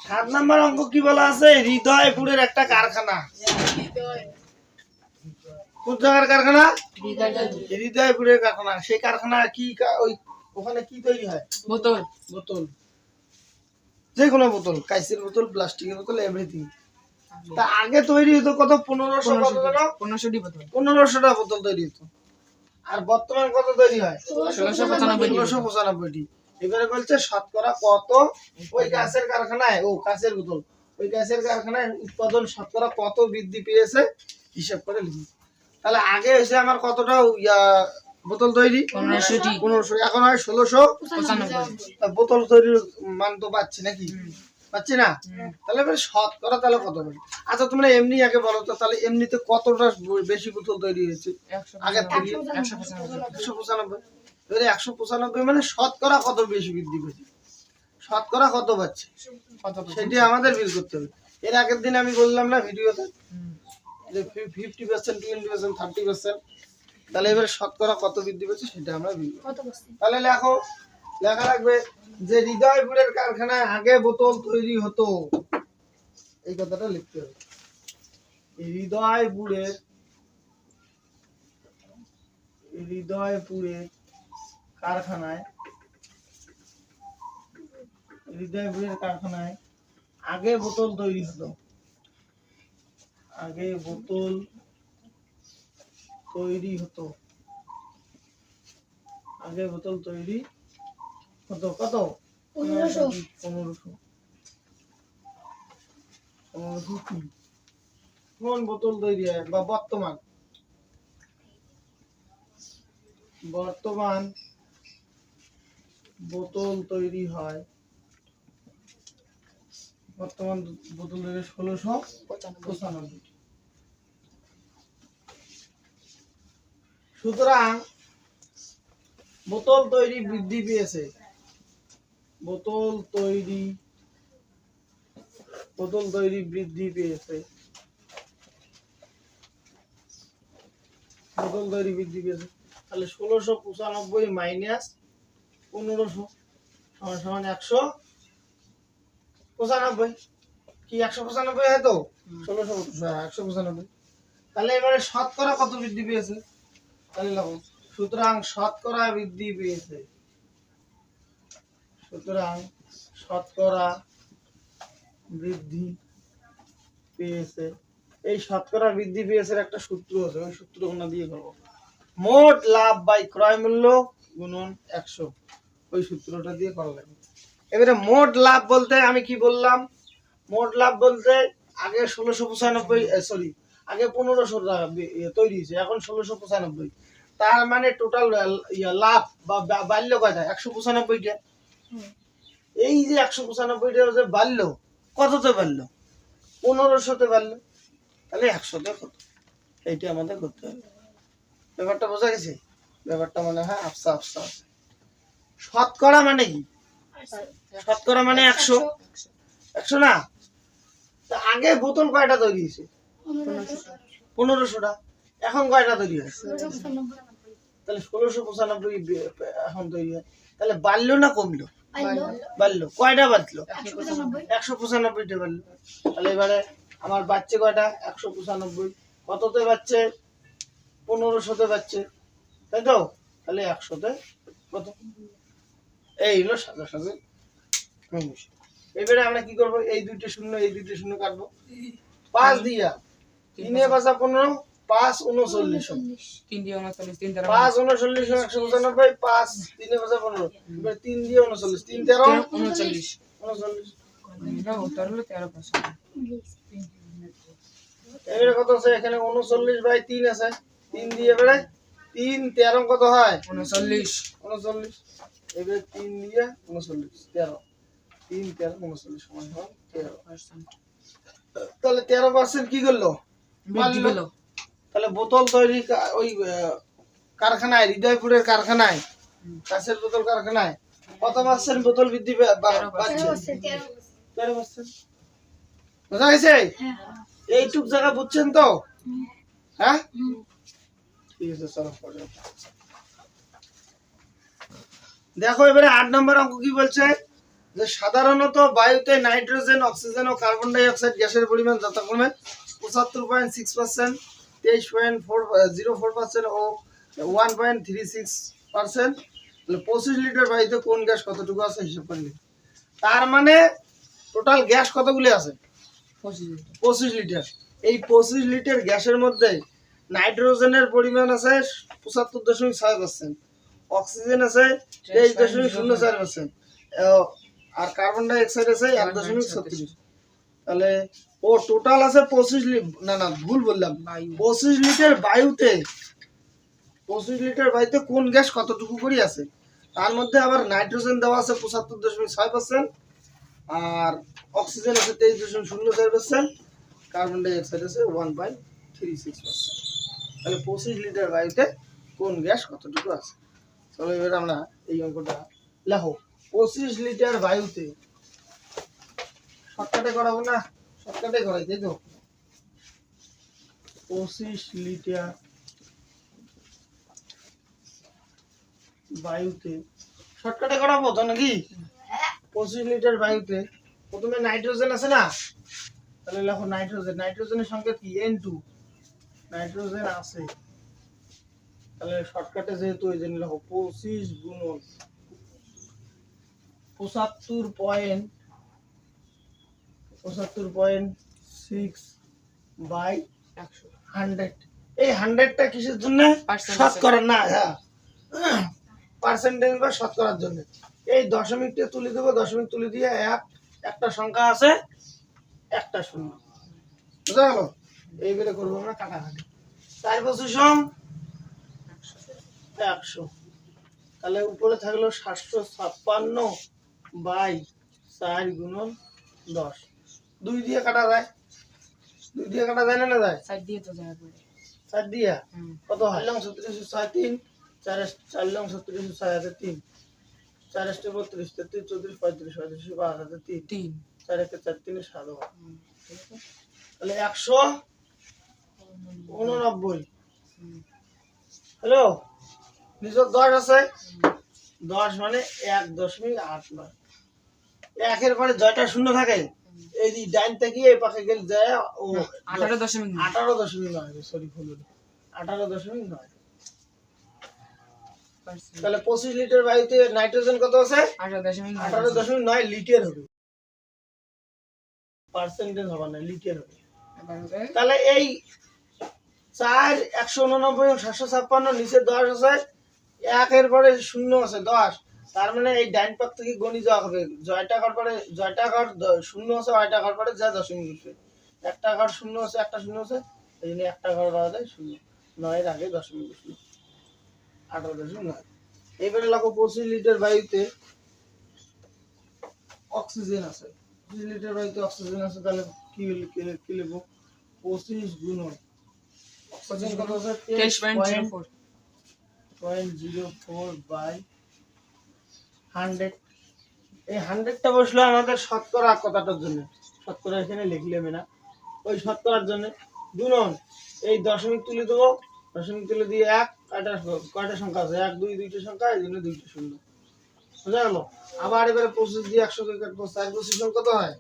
7 number অঙ্ক কি বলা আছে? হৃদয়পুরের একটা কারখানা। কোন জায়গার কারখানা? হৃদয়পুরের কারখানা। সেই কারখানা কি ওই ওখানে কি তৈরি হয়? বোতল। বোতল, যে কোনো বোতল, কাঁচের বোতল, প্লাস্টিকের বোতল, এভরিথিং। তা আগে তৈরি হতো কত? 1500টা বোতল তৈরি হতো। আর বর্তমান কত তৈরি হয়? 1695টি। এবারে বলছে শতকরা কত ওই কাঁচের কারখানায়, কাঁচের বোতল, ওই কাঁচের কারখানায় উৎপাদন শতকরা কত বৃদ্ধি পেয়েছে হিসাব করে লিখি। তাহলে আগে হয়েছে আমার কতটা বোতল তৈরি? 1500। এখন হয় 1695। বোতল তৈরির মান তো পাচ্ছি নাকি? পাচ্ছি না? তাহলে এবার শতকরা তাহলে কত পারি? আচ্ছা তোমরা এমনি আগে বলো তো, তাহলে এমনিতে কতটা বেশি বোতল তৈরি হয়েছে আগের থেকে? 195। এবারে 195 মানে শতকরা কত বেশি বৃদ্ধি পেয়েছে, শতকরা কত পাচ্ছে সেটি আমাদের বের করতে হবে। এর আগের দিন আমি বললাম না ভিডিওতে যে 50%, 20%, 30%। তাহলে এবারে শতকরা কত বৃদ্ধি পেয়েছে সেটা আমরা বের করব। তাহলে লেখা রাখবে যে হৃদয়পুরের কারখানায় আগে বোতল তৈরি হতো, এই কথাটা লিখতে হবে। হৃদয়পুরের কারখানায় আগে বোতল তৈরি হতো, আগে বোতল তৈরি হতো কত? 1500। কোন বোতল তৈরি হয় বা বর্তমান বোতল তৈরি হয়, বর্তমান বোতল তৈরি 1695। সুতরাং বোতল তৈরি বৃদ্ধি পেয়েছে, বোতল তৈরি বৃদ্ধি পেয়েছে, তাহলে 1695 মাইনাস 1500 সমান 195। কি 195 হয় তো? 195। তাহলে এবারে শতকরা কত বৃদ্ধি পেয়েছে? তাহলে লিখো, সুতরাং শতকরা বৃদ্ধি পেয়েছে, এই শতকরা বৃদ্ধি পেয়েছে একটা সূত্র আছে, ওই সূত্রটা দিয়ে করবো। মোট লাভ বাই ক্রয় মূল্য গুণন 100, ওই সূত্রটা দিয়ে করা লাগবে। এবারে মোট লাভ বলতে আমি কি বললাম? মোট লাভ বলতে আগে 1695, আগে 1500 টাকা তৈরি হয়েছে, এখন 1695। তার মানে টোটাল লাভ বা বাড়লো কয়টা? 195টা। এই যে 195টা যে বাড়লো, কততে বাড়লো? 1500তে বাড়লো। তাহলে 100তে কত, এইটা আমাদের করতে হবে। ব্যাপারটা বোঝা গেছে? ব্যাপারটা মনে হয় আফসা আছে। শতকরা মানে কি? শতকরা মানে 100 না? আগে বোতল কয়টা তৈরি হয়েছে? 1500টা। এখন কয়টা তৈরি হয়? তাহলে 1695 এখন তৈরি হয়। তাহলে বাড়লো না কমলো? বাড়লো। কয়টা বাড়লো? 195টা বাড়লো। তাহলে এবারে আমার বাচ্চা কয়টা? 195। কততে বাচ্চে? 1500তে বাচ্চে, তাই তো? তাহলে 100তে কত? এই হলো সাথে এবারে আমরা কি করব? এই দুইটা শূন্য কাটবো। 5 দিয়া 3 এ 5 15, 5 39। 3 দিয়ে 39, 3 5 39 195, 5 3 এ 5 15। এবারে 3 দিয়ে 39, 3 13 39। 39। এটা উত্তর হলো 13%। এবারে কত আছে? এখানে 39/3 আছে। 3 দিয়ে এবারে 3 13 কত হয়? 39। এবারে 3 দিয়ে 39 13, 3 13 39 সমান হয় 13%। তাহলে 13% কি করলো? বৃদ্ধি পেল। তাহলে বোতল তৈরি ওই কারখানায়, হৃদয়পুরের কারখানায়, কাঁচের বোতল কারখানায় কত পার্সেন্ট বোতল বৃদ্ধি পাচ্ছে? 13%। বুঝা গেছে? এইটুক জায়গা বুঝছেন তো? হ্যাঁ, ঠিক আছে, চলো পরে। দেখো এবারে 8 নম্বর অঙ্ক কি বলছে? যে সাধারণত বায়ুতে নাইট্রোজেন, অক্সিজেন ও কার্বন ডাই অক্সাইড গ্যাসের পরিমাণ যথাক্রমে 75.6%, 23.04% ও 1.36%। 25 লিটার বায়ুতে কোন গ্যাস কতটুকু আছে হিসাব করলে, তার মানে টোটাল গ্যাস কতগুলি আছে? 25 লিটার। এই 25 লিটার গ্যাসের মধ্যে নাইট্রোজেনের পরিমাণ আছে 75.6%, অক্সিজেন আছে 23.04%, আর কার্বন ডাই অক্সাইড আছে 1.36। তাহলে ও টোটাল আছে 25 না ভুল বললাম, 25 লিটার বায়ুতে 25 লিটার বায়ুতে কোন গ্যাস কতটুকু করে আছে, তার মধ্যে আবার নাইট্রোজেন দেওয়া আছে 75.6%, আর অক্সিজেন আছে 23.04%, কার্বন ডাই অক্সাইড আছে 1.36%। তাহলে 25 লিটার বায়ুতে কোন গ্যাস কতটুকু আছে। চলো এবার আমরা এই অঙ্কটা লেখো। 25 লিটার বায়ুতে, শর্টকাটে করাবো না, শর্টকাটে করাই তাই তো। 25 লিটার বায়ুতে শর্টকাটে করাবো তো নাকি? 25 লিটার বায়ুতে প্রথমে নাইট্রোজেন আছে না, তাহলে লেখো নাইট্রোজেন। নাইট্রোজেনের সংখ্যা কি? N2। নাইট্রোজেন আছে, তাহলে শর্টকাটে যেহেতু এই জন্য লেখো 25 গুণন 75.6 বাই 100। এই 100টা কিসের জন্য? শতকরা না, হ্যাঁ পার্সেন্টেজ বা শতকরার জন্য। এই দশমিকটা তুলে দেবো, দশমিক তুলে দিয়ে একটা সংখ্যা আছে, একটা শূন্য, বুঝা গেল? এইবারে করবো আমরা কাটাকাটি। 4×100, তাহলে উপরে থাকলো 756 বাই 4 গুণন 10। 2 দিয়ে কাটা যায়, 2 দিয়ে কাটা যায় না যায়? 4 দিয়ে তো যায় পড়ে। 4 দিয়া কত হয়? 36 3 4 4 36 6 3 4 32 33 34 35 35 12 3 3 4 1 4 3 7। তাহলে 189। হ্যালো, নিচে 10 আছে, 10 মানে 1.89। একের পরে জয়টা শূন্য থাকে, এই যে ডাইন থেকে এই পাশে গেলে যায় ও 18.9, সরি ভুল হলো, 18.9। তাহলে 25 লিটার বায়ুতে নাইট্রোজেন কত আছে? 18.9 লিটার হবে, পার্সেন্টেজ হবে না, লিটার হবে। তাহলে এই 4 189 756 নিচে 10 আছে, একের পরে শূন্য আছে 10, তার মানে এই ডাইন পাশ থেকে গণি যাওয়া হবে। জয়টা ঘর পরে জয়টা ঘর শূন্য আছে, ওইটা ঘর পরে যা দশমিক বসবে। একটা ঘর শূন্য আছে, একটা শূন্য আছে, এই জন্য একটা ঘর পাওয়া যায় শূন্য, 9 এর আগে দশমিক বসবে, 18.9। এবারে লাগো 25 লিটার বায়ুতে অক্সিজেন আছে। 25 লিটার বায়ুতে অক্সিজেন আছে, তাহলে কি লিখবো? 25 গুণন অক্সিজেন কত আছে? 23.04 বাই 100। এই 100টা বসলো আমাদের শতকরা কথাটার জন্য, শতকরা এখানে লিখলাম না, ওই শতকরার জন্য গুণন এই দশমিক তুলে দেবো, দশমিক তুলে দিয়ে কয়টা সংখ্যা আছে? 1 2 2টা সংখ্যা, এই জন্য 2টা শূন্য, বুঝা গেল? আবার এবারে 25 দিয়ে 100 কে কাটবো, 4 25 কত হয়?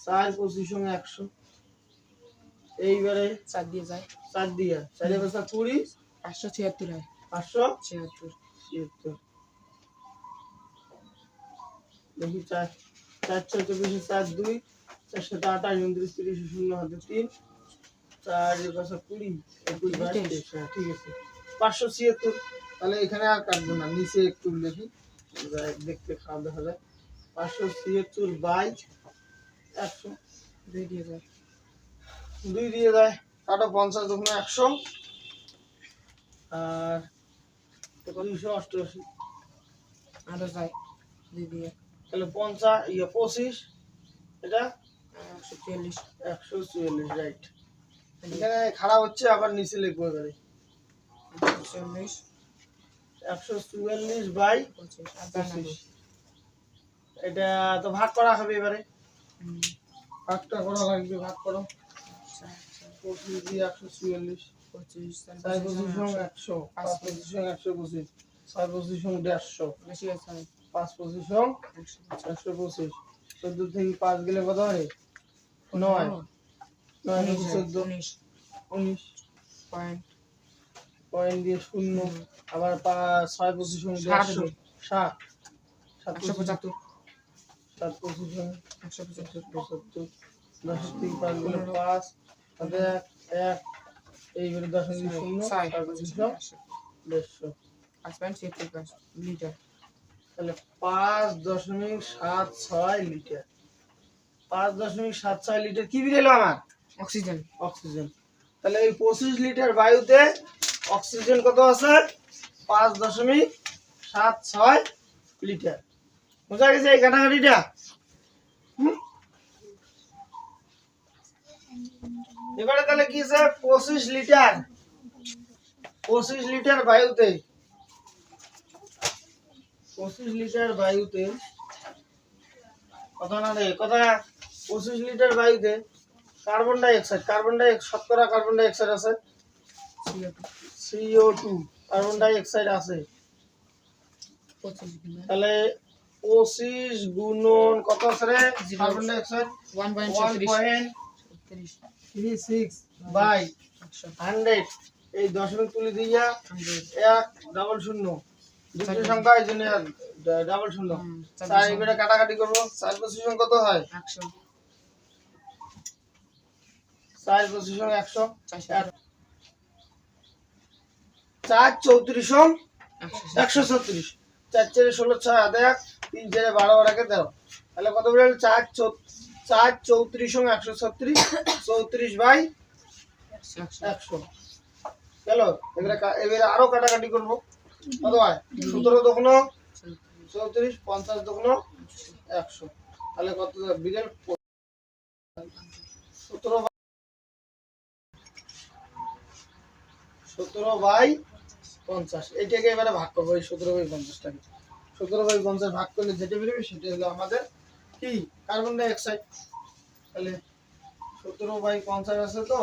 4 25 100। এইবারে 4 দিয়ে যায়, 4 দিয়ে 4 এর 20, 576 হয়, 576। দেখি 4 4 6 24 4 2 4 7 8 29 30 0 হাতে 3 4 এর 20 21 22। হ্যাঁ ঠিক আছে, 576। তাহলে এখানে আর কাটবো না, নিচে একটু লিখি, দেখতে খারাপ দেখা যায়। 576 বাই 100, 2 দিয়ে যায়, 2 দিয়ে যায়, কাটো 50 দুগুণে 100 আর 288, আরো যায় 2 দিয়ে, তাহলে 25 এটা 144, 144, রাইট। এখানে খারাপ হচ্ছে, আবার নিচে লিখবো এবারে 144 144 বাই 25। এটা তো ভাগ করা হবে, এবারে ভাগটা করা লাগবে, ভাগ করো। 25 দিয়ে 144, 25 4 25 100, 5 25 125, 6 25 150, বেশি আছে, 5 25 125 125 14 থেকে 5 গেলে কত হয় 9 9 14 19 পয়েন্ট পয়েন্ট দিয়ে শূন্য আবার 6 25 100 60 175 7 25 175 75 10 থেকে 5 গেলে 5 তাতে 1 এইবারে 10 থেকে 0 6 6 25 150 5.75 লিটার তাহলে 5.76 লিটার 5.76 লিটার কি বের হলো আমার অক্সিজেন অক্সিজেন তাহলে এই 25 লিটার বায়ুতে অক্সিজেন কত আছে 5.76 লিটার বোঝা গেছে এই কাটাকাটিটা এবারে তাহলে কি আছে 25 লিটার বায়ুতে 25 লিটার বায়ুতে কত না রে কত না 25 লিটার বায়ুতে কার্বন ডাই অক্সাইড শতকরা কার্বন ডাই অক্সাইড আছে CO2 কার্বন ডাই অক্সাইড আছে 25 গুণ তাহলে 25 গুণন কত আছে রে কার্বন ডাই অক্সাইড 1.36 বাই 100 এই দশমিক তুলে দিয়া 1 ডাবল শূন্য দুটো সংখ্যা এই জন্য ডাবল শূন্য তাই এবারে কাটাকাটি করব 4 পজিশন কত হয় 100 4 পজিশন 100 4 34 136 4 4 16 6 আদা 3 4 12 12 দাও তাহলে কত বের 4 34 136 34 বাই 100 চলো এবারে আরো কাটাকাটি করব কত হয় 17 দোকান 34 50 দোকান 100 তাহলে কত বিকেল 17 বাই 50 এটাকে এবারে ভাগ করবো এই 17 বাই 50 টাকে 17 বাই 50 ভাগ করলে যেটা বেরোবে সেটা হলো আমাদের কি কার্বন ডাই অক্সাইড তাহলে 17 বাই 50 আছে তো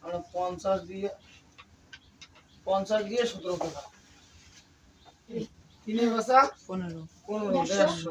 আমরা 50 দিয়ে 17 কে ভাগ 3 এর ভাষা 15 150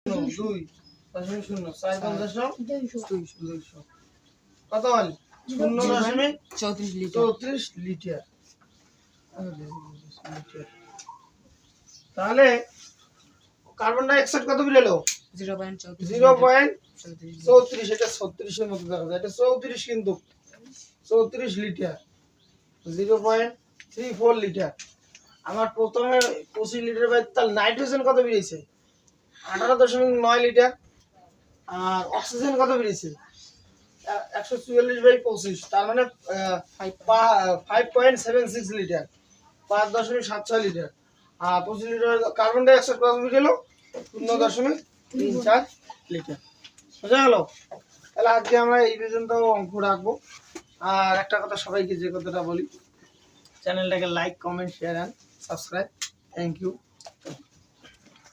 2 0 4 50 200 কত হল 34 লিটার 34 লিটার তাহলে কার্বন ডাই অক্সাইড কত বেরোলো 0.34 এটা 36 এর মতো দেখা যায় এটা 34 কিন্তু 34 লিটার 0.34 লিটার আমার প্রথমে 25 লিটার বাই তাহলে নাইট্রোজেন কত বেরিয়েছে 18.9 লিটার আর অক্সিজেন কত বেরিয়েছে 144 বাই 25 তার মানে 5.76 লিটার 5.76 লিটার আর 25 লিটার কার্বন ডাই অক্সাইড কত বেরিয়েলো 0.34 লিটার বুঝা গেল তাহলে আজকে আমরা এই পর্যন্ত অঙ্ক রাখবো আর একটা কথা সবাইকে যে কথাটা বলি চ্যানেলটাকে like comment share and subscribe thank you